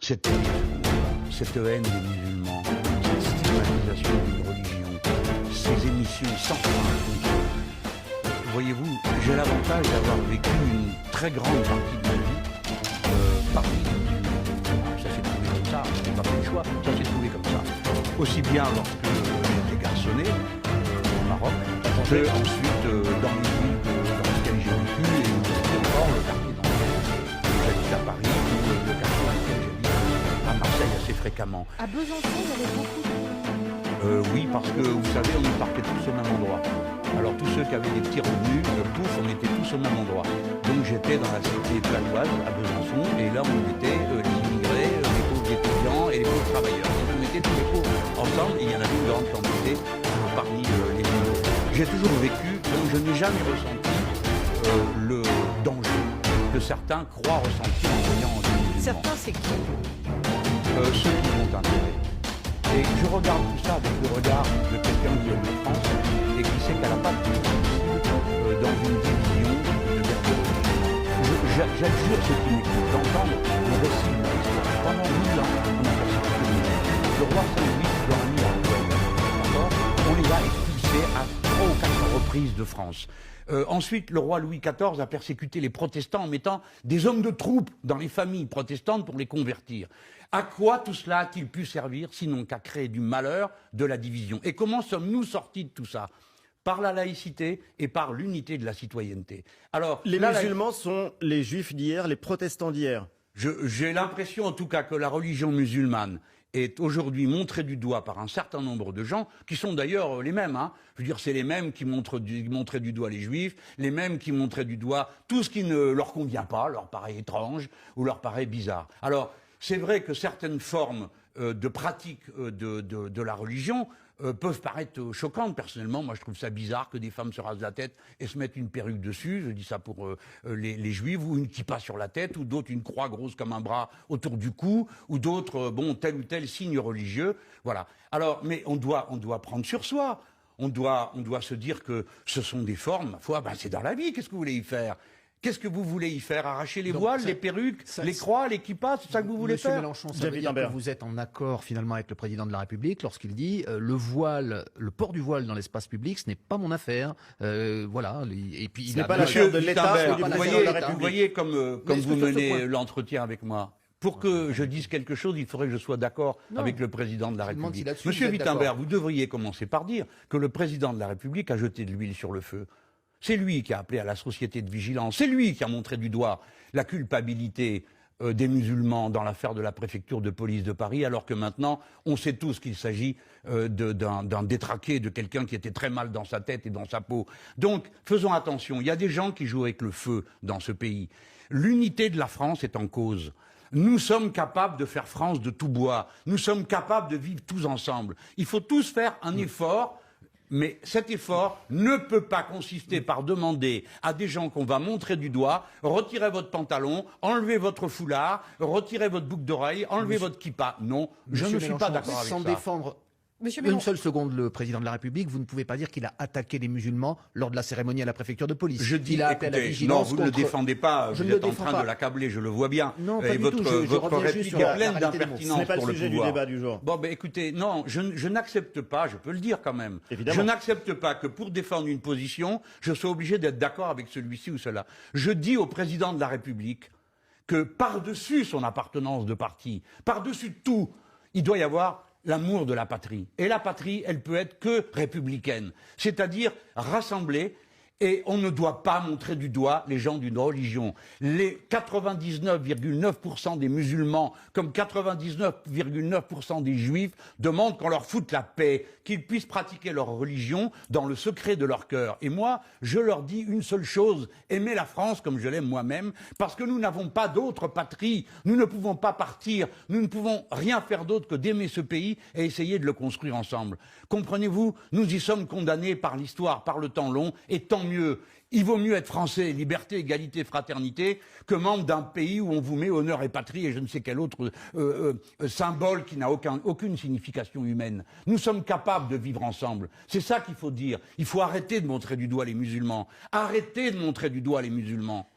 cette haine des musulmans, cette stigmatisation d'une religion, ces émissions sans fin. Voyez-vous, j'ai l'avantage d'avoir vécu une très grande partie de ma vie parmi les musulmans. Ça s'est trouvé comme ça, j'ai pas fait le choix, ça s'est trouvé comme ça. Aussi bien lorsque j'étais garçonné au Maroc, que ensuite dans les villes dans lesquelles j'ai vécu, et aussi encore le quartier dans lequel j'habite à Paris, ou le quartier dans lequel j'habite à Marseille assez fréquemment. À Besançon, il y avait beaucoup de... Oui, parce que vous savez, on y partait tous au même endroit. Alors tous ceux qui avaient des petits revenus, on était tous au même endroit. Donc j'étais dans la cité platoise à Besançon, et là on était les immigrés, les pauvres étudiants et les pauvres travailleurs. Donc on était tous les pauvres ensemble, et il y en avait une grande quantité parmi les immigrés. J'ai toujours vécu, donc je n'ai jamais ressenti le danger que certains croient ressentir en voyant des musulmans. Certains, c'est qui? Ceux qui ont intérêt. Et je regarde tout ça avec le regard de quelqu'un qui aime la France et qui sait qu'elle n'a pas de possibilité dans une division de vertu. J'adjure ceux qui m'écoutent d'entendre le récit de l'histoire. Pendant 1000 ans, on a persécuté le roi Saint-Louis leur a mis en d'accord. On les a expulsés à 3 ou 4 reprises de France. Ensuite, le roi Louis XIV a persécuté les protestants en mettant des hommes de troupe dans les familles protestantes pour les convertir. À quoi tout cela a-t-il pu servir, sinon qu'à créer du malheur, de la division? Et comment sommes-nous sortis de tout ça? Par la laïcité et par l'unité de la citoyenneté. Alors, les musulmans sont les juifs d'hier, les protestants d'hier. J'ai l'impression en tout cas que la religion musulmane est aujourd'hui montrée du doigt par un certain nombre de gens, qui sont d'ailleurs les mêmes. Hein. Je veux dire, c'est les mêmes qui montraient du doigt les juifs, les mêmes qui montraient du doigt tout ce qui ne leur convient pas, leur paraît étrange ou leur paraît bizarre. Alors, c'est vrai que certaines formes de pratique de la religion peuvent paraître choquantes. Personnellement, moi je trouve ça bizarre que des femmes se rasent la tête et se mettent une perruque dessus, je dis ça pour les juifs, ou une kippa sur la tête, ou d'autres une croix grosse comme un bras autour du cou, ou d'autres, tel ou tel signe religieux, voilà. Alors, mais on doit prendre sur soi, on doit se dire que ce sont des formes, ma foi, c'est dans la vie, qu'est-ce que vous voulez y faire? Qu'est-ce que vous voulez y faire? Arracher les voiles, les perruques, les croix, les kippas, c'est ça que vous voulez faire? Monsieur Mélenchon, ça veut dire que vous êtes en accord finalement avec le président de la République lorsqu'il dit le port du voile dans l'espace public, ce n'est pas mon affaire. Voilà. Et puis ce n'est pas l'affaire de l'État. Vous voyez comme vous menez l'entretien avec moi. Pour que je dise quelque chose, il faudrait que je sois d'accord avec le président de la République. Monsieur Wittenberg, vous devriez commencer par dire que le président de la République a jeté de l'huile sur le feu. C'est lui qui a appelé à la société de vigilance. C'est lui qui a montré du doigt la culpabilité des musulmans dans l'affaire de la préfecture de police de Paris, alors que maintenant, on sait tous qu'il s'agit d'un détraqué, de quelqu'un qui était très mal dans sa tête et dans sa peau. Donc, faisons attention. Il y a des gens qui jouent avec le feu dans ce pays. L'unité de la France est en cause. Nous sommes capables de faire France de tout bois. Nous sommes capables de vivre tous ensemble. Il faut tous faire un effort. Mais cet effort ne peut pas consister par demander à des gens qu'on va montrer du doigt, retirez votre pantalon, enlevez votre foulard, retirez votre boucle d'oreille, enlevez votre kippa. Non, je ne suis pas d'accord avec ça. Sans défendre une seule seconde le président de la République, vous ne pouvez pas dire qu'il a attaqué les musulmans lors de la cérémonie à la préfecture de police. Je dis, écoutez, non, vous ne le défendez pas, vous êtes en train de l'accabler, je le vois bien. Non, pas et du votre réplique est pleine d'impertinence pour le pouvoir. Ce n'est pas le sujet du débat du jour. Bon, écoutez, non, je n'accepte pas, je peux le dire quand même, évidemment. Je n'accepte pas que pour défendre une position, je sois obligé d'être d'accord avec celui-ci ou cela. Je dis au président de la République que par-dessus son appartenance de parti, par-dessus tout, il doit y avoir l'amour de la patrie. Et la patrie, elle peut être que républicaine, c'est-à-dire rassemblée, et on ne doit pas montrer du doigt les gens d'une religion. Les 99,9% des musulmans, comme 99,9% des juifs, demandent qu'on leur foute la paix, qu'ils puissent pratiquer leur religion dans le secret de leur cœur. Et moi, je leur dis une seule chose, aimez la France comme je l'aime moi-même, parce que nous n'avons pas d'autre patrie, nous ne pouvons pas partir, nous ne pouvons rien faire d'autre que d'aimer ce pays et essayer de le construire ensemble. Comprenez-vous, nous y sommes condamnés par l'histoire, par le temps long, et tant mieux. Il vaut mieux être français, liberté, égalité, fraternité, que membre d'un pays où on vous met honneur et patrie et je ne sais quel autre symbole qui n'a aucune signification humaine. Nous sommes capables de vivre ensemble. C'est ça qu'il faut dire. Il faut arrêter de montrer du doigt les musulmans. Arrêtez de montrer du doigt les musulmans.